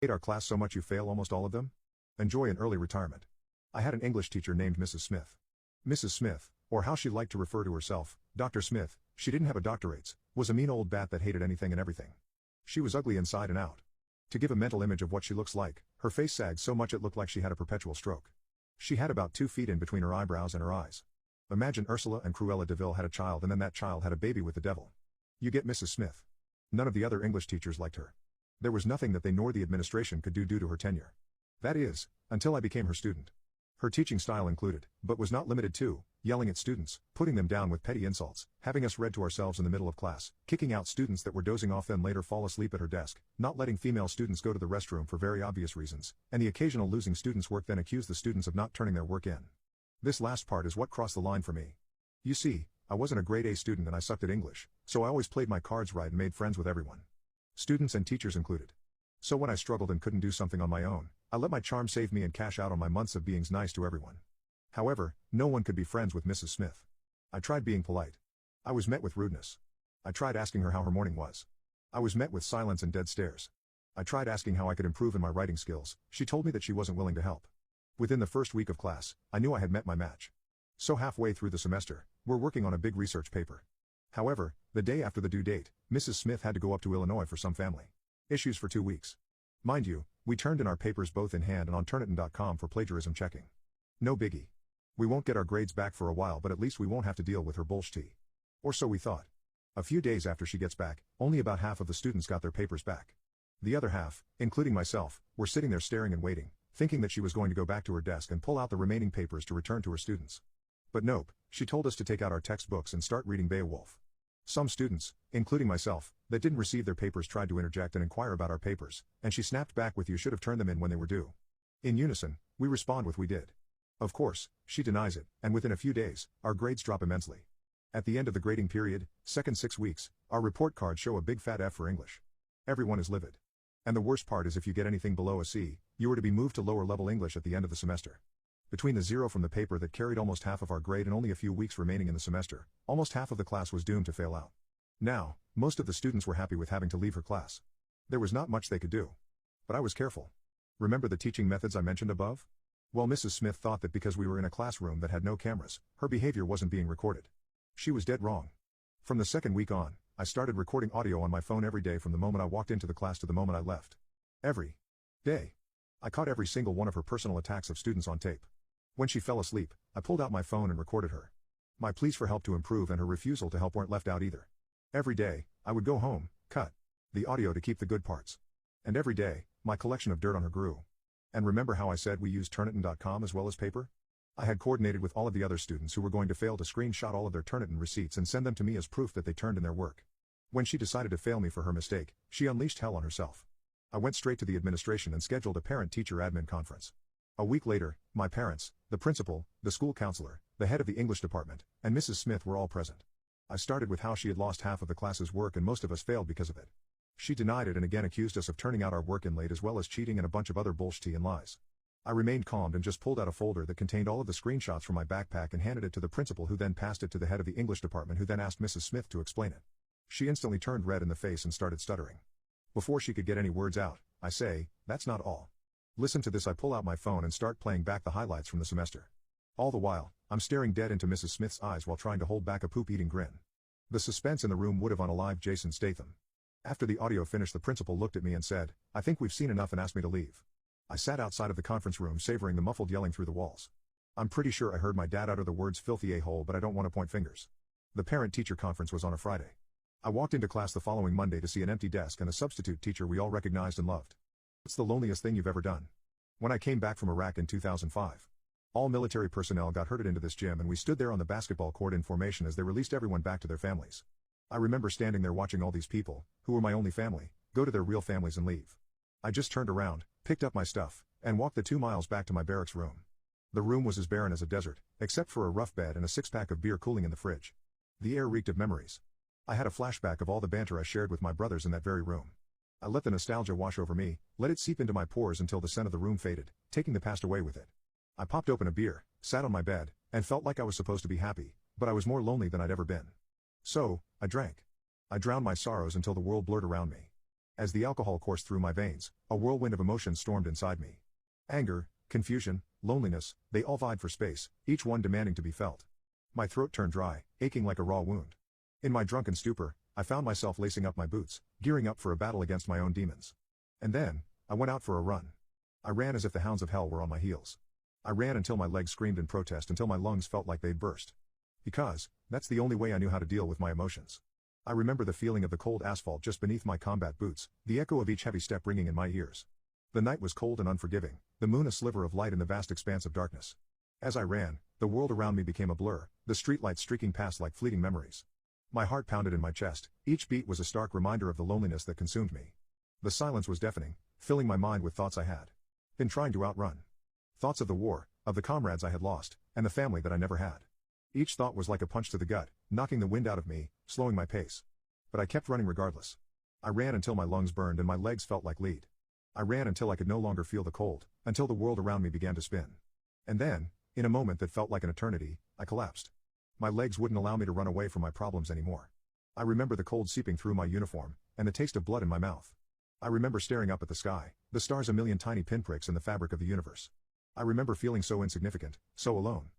Hate our class so much you fail almost all of them? Enjoy an early retirement. I had an English teacher named Mrs. Smith. Mrs. Smith, or how she liked to refer to herself, Dr. Smith, she didn't have a doctorate, was a mean old bat that hated anything and everything. She was ugly inside and out. To give a mental image of what she looks like, her face sagged so much it looked like she had a perpetual stroke. She had about 2 feet in between her eyebrows and her eyes. Imagine Ursula and Cruella de Vil had a child and then that child had a baby with the devil. You get Mrs. Smith. None of the other English teachers liked her. There was nothing that they nor the administration could do due to her tenure. That is, until I became her student. Her teaching style included, but was not limited to, yelling at students, putting them down with petty insults, having us read to ourselves in the middle of class, kicking out students that were dozing off then later fall asleep at her desk, not letting female students go to the restroom for very obvious reasons, and the occasional losing students' work then accuse the students of not turning their work in. This last part is what crossed the line for me. You see, I wasn't a grade A student and I sucked at English, so I always played my cards right and made friends with everyone. Students and teachers included. So when I struggled and couldn't do something on my own, I let my charm save me and cash out on my months of being nice to everyone. However, no one could be friends with Mrs. Smith. I tried being polite. I was met with rudeness. I tried asking her how her morning was. I was met with silence and dead stares. I tried asking how I could improve in my writing skills. She told me that she wasn't willing to help. Within the first week of class, I knew I had met my match. So halfway through the semester, we're working on a big research paper. However, the day after the due date, Mrs. Smith had to go up to Illinois for some family issues for 2 weeks. Mind you, we turned in our papers both in hand and on Turnitin.com for plagiarism checking. No biggie. We won't get our grades back for a while, but at least we won't have to deal with her bullshit. Or so we thought. A few days after she gets back, only about half of the students got their papers back. The other half, including myself, were sitting there staring and waiting, thinking that she was going to go back to her desk and pull out the remaining papers to return to her students. But nope, she told us to take out our textbooks and start reading Beowulf. Some students, including myself, that didn't receive their papers tried to interject and inquire about our papers, and she snapped back with "You should have turned them in when they were due." In unison, we respond with "We did." Of course, she denies it, and within a few days, our grades drop immensely. At the end of the grading period, second 6 weeks, our report cards show a big fat F for English. Everyone is livid. And the worst part is if you get anything below a C, you are to be moved to lower level English at the end of the semester. Between the zero from the paper that carried almost half of our grade and only a few weeks remaining in the semester, almost half of the class was doomed to fail out. Now, most of the students were happy with having to leave her class. There was not much they could do. But I was careful. Remember the teaching methods I mentioned above? Well, Mrs. Smith thought that because we were in a classroom that had no cameras, her behavior wasn't being recorded. She was dead wrong. From the second week on, I started recording audio on my phone every day from the moment I walked into the class to the moment I left. Every day. I caught every single one of her personal attacks of students on tape. When she fell asleep, I pulled out my phone and recorded her. My pleas for help to improve and her refusal to help weren't left out either. Every day, I would go home, cut the audio to keep the good parts. And every day, my collection of dirt on her grew. And remember how I said we used Turnitin.com as well as paper? I had coordinated with all of the other students who were going to fail to screenshot all of their Turnitin receipts and send them to me as proof that they turned in their work. When she decided to fail me for her mistake, she unleashed hell on herself. I went straight to the administration and scheduled a parent-teacher admin conference. A week later, my parents, the principal, the school counselor, the head of the English department, and Mrs. Smith were all present. I started with how she had lost half of the class's work and most of us failed because of it. She denied it and again accused us of turning out our work in late as well as cheating and a bunch of other bullshit and lies. I remained calm and just pulled out a folder that contained all of the screenshots from my backpack and handed it to the principal, who then passed it to the head of the English department, who then asked Mrs. Smith to explain it. She instantly turned red in the face and started stuttering. Before she could get any words out, I say, "That's not all. Listen to this." I pull out my phone and start playing back the highlights from the semester. All the while, I'm staring dead into Mrs. Smith's eyes while trying to hold back a poop-eating grin. The suspense in the room would have unalived Jason Statham. After the audio finished, the principal looked at me and said, "I think we've seen enough," and asked me to leave. I sat outside of the conference room savoring the muffled yelling through the walls. I'm pretty sure I heard my dad utter the words "filthy a-hole," but I don't want to point fingers. The parent-teacher conference was on a Friday. I walked into class the following Monday to see an empty desk and a substitute teacher we all recognized and loved. What's the loneliest thing you've ever done? When I came back from Iraq in 2005. All military personnel got herded into this gym and we stood there on the basketball court in formation as they released everyone back to their families. I remember standing there watching all these people, who were my only family, go to their real families and leave. I just turned around, picked up my stuff, and walked the 2 miles back to my barracks room. The room was as barren as a desert, except for a rough bed and a 6-pack of beer cooling in the fridge. The air reeked of memories. I had a flashback of all the banter I shared with my brothers in that very room. I let the nostalgia wash over me, let it seep into my pores until the scent of the room faded, taking the past away with it. I popped open a beer, sat on my bed, and felt like I was supposed to be happy, but I was more lonely than I'd ever been. So, I drank. I drowned my sorrows until the world blurred around me. As the alcohol coursed through my veins, a whirlwind of emotions stormed inside me. Anger, confusion, loneliness, they all vied for space, each one demanding to be felt. My throat turned dry, aching like a raw wound. In my drunken stupor, I found myself lacing up my boots, gearing up for a battle against my own demons. And then, I went out for a run. I ran as if the hounds of hell were on my heels. I ran until my legs screamed in protest, until my lungs felt like they'd burst. Because, that's the only way I knew how to deal with my emotions. I remember the feeling of the cold asphalt just beneath my combat boots, the echo of each heavy step ringing in my ears. The night was cold and unforgiving, the moon a sliver of light in the vast expanse of darkness. As I ran, the world around me became a blur, the streetlights streaking past like fleeting memories. My heart pounded in my chest, each beat was a stark reminder of the loneliness that consumed me. The silence was deafening, filling my mind with thoughts I had been trying to outrun. Thoughts of the war, of the comrades I had lost, and the family that I never had. Each thought was like a punch to the gut, knocking the wind out of me, slowing my pace. But I kept running regardless. I ran until my lungs burned and my legs felt like lead. I ran until I could no longer feel the cold, until the world around me began to spin. And then, in a moment that felt like an eternity, I collapsed. My legs wouldn't allow me to run away from my problems anymore. I remember the cold seeping through my uniform, and the taste of blood in my mouth. I remember staring up at the sky, the stars a million tiny pinpricks in the fabric of the universe. I remember feeling so insignificant, so alone.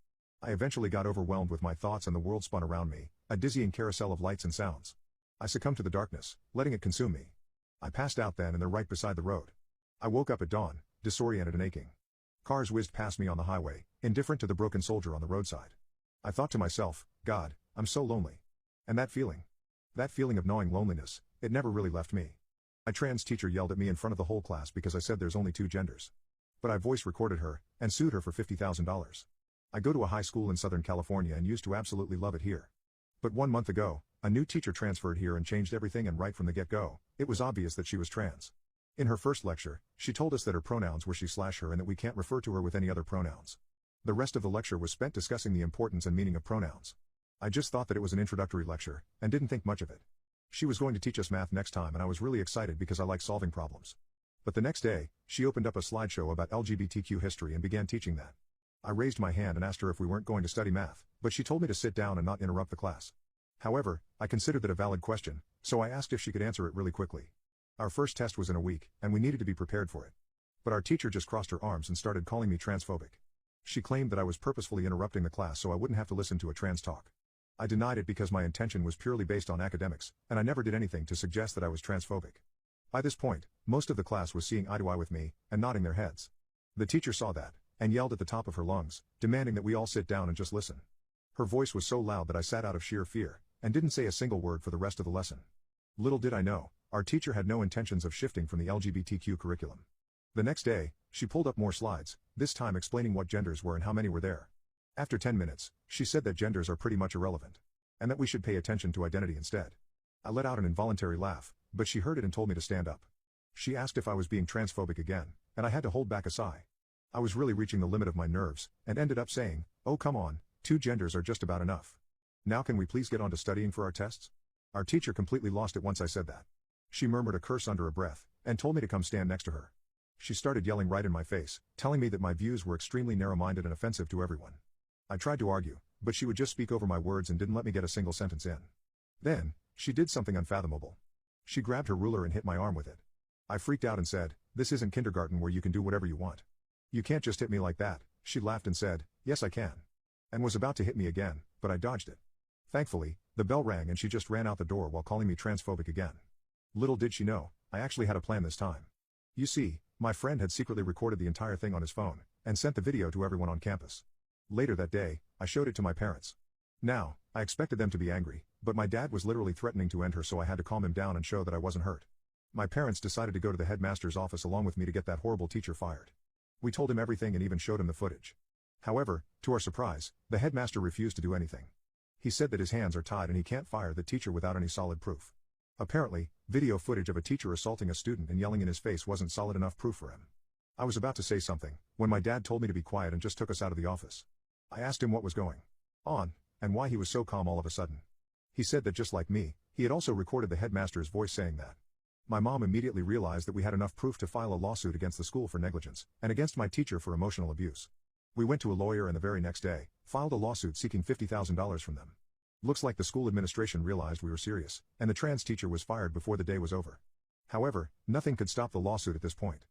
I eventually got overwhelmed with my thoughts and the world spun around me, a dizzying carousel of lights and sounds. I succumbed to the darkness, letting it consume me. I passed out then and they're right beside the road. I woke up at dawn, disoriented and aching. Cars whizzed past me on the highway, indifferent to the broken soldier on the roadside. I thought to myself, God, I'm so lonely. And that feeling of gnawing loneliness, it never really left me. My trans teacher yelled at me in front of the whole class because I said there's only 2 genders. But I voice recorded her, and sued her for $50,000. I go to a high school in Southern California and used to absolutely love it here. But 1 month ago, a new teacher transferred here and changed everything, and right from the get-go, it was obvious that she was trans. In her first lecture, she told us that her pronouns were she/her and that we can't refer to her with any other pronouns. The rest of the lecture was spent discussing the importance and meaning of pronouns. I just thought that it was an introductory lecture, and didn't think much of it. She was going to teach us math next time and I was really excited because I like solving problems. But the next day, she opened up a slideshow about LGBTQ history and began teaching that. I raised my hand and asked her if we weren't going to study math, but she told me to sit down and not interrupt the class. However, I considered that a valid question, so I asked if she could answer it really quickly. Our first test was in a week, and we needed to be prepared for it. But our teacher just crossed her arms and started calling me transphobic. She claimed that I was purposefully interrupting the class so I wouldn't have to listen to a trans talk. I denied it because my intention was purely based on academics, and I never did anything to suggest that I was transphobic. By this point, most of the class was seeing eye to eye with me, and nodding their heads. The teacher saw that, and yelled at the top of her lungs, demanding that we all sit down and just listen. Her voice was so loud that I sat out of sheer fear, and didn't say a single word for the rest of the lesson. Little did I know, our teacher had no intentions of shifting from the LGBTQ curriculum. The next day, she pulled up more slides, this time explaining what genders were and how many were there. After 10 minutes, she said that genders are pretty much irrelevant. And that we should pay attention to identity instead. I let out an involuntary laugh, but she heard it and told me to stand up. She asked if I was being transphobic again, and I had to hold back a sigh. I was really reaching the limit of my nerves, and ended up saying, "Oh come on, 2 genders are just about enough. Now can we please get on to studying for our tests?" Our teacher completely lost it once I said that. She murmured a curse under a breath, and told me to come stand next to her. She started yelling right in my face, telling me that my views were extremely narrow-minded and offensive to everyone. I tried to argue, but she would just speak over my words and didn't let me get a single sentence in. Then, she did something unfathomable. She grabbed her ruler and hit my arm with it. I freaked out and said, "This isn't kindergarten where you can do whatever you want. You can't just hit me like that." She laughed and said, "Yes I can." And was about to hit me again, but I dodged it. Thankfully, the bell rang and she just ran out the door while calling me transphobic again. Little did she know, I actually had a plan this time. You see, my friend had secretly recorded the entire thing on his phone, and sent the video to everyone on campus. Later that day, I showed it to my parents. Now, I expected them to be angry, but my dad was literally threatening to end her, so I had to calm him down and show that I wasn't hurt. My parents decided to go to the headmaster's office along with me to get that horrible teacher fired. We told him everything and even showed him the footage. However, to our surprise, the headmaster refused to do anything. He said that his hands are tied and he can't fire the teacher without any solid proof. Apparently, video footage of a teacher assaulting a student and yelling in his face wasn't solid enough proof for him. I was about to say something, when my dad told me to be quiet and just took us out of the office. I asked him what was going on, and why he was so calm all of a sudden. He said that just like me, he had also recorded the headmaster's voice saying that. My mom immediately realized that we had enough proof to file a lawsuit against the school for negligence, and against my teacher for emotional abuse. We went to a lawyer and the very next day, filed a lawsuit seeking $50,000 from them. Looks like the school administration realized we were serious, and the trans teacher was fired before the day was over. However, nothing could stop the lawsuit at this point.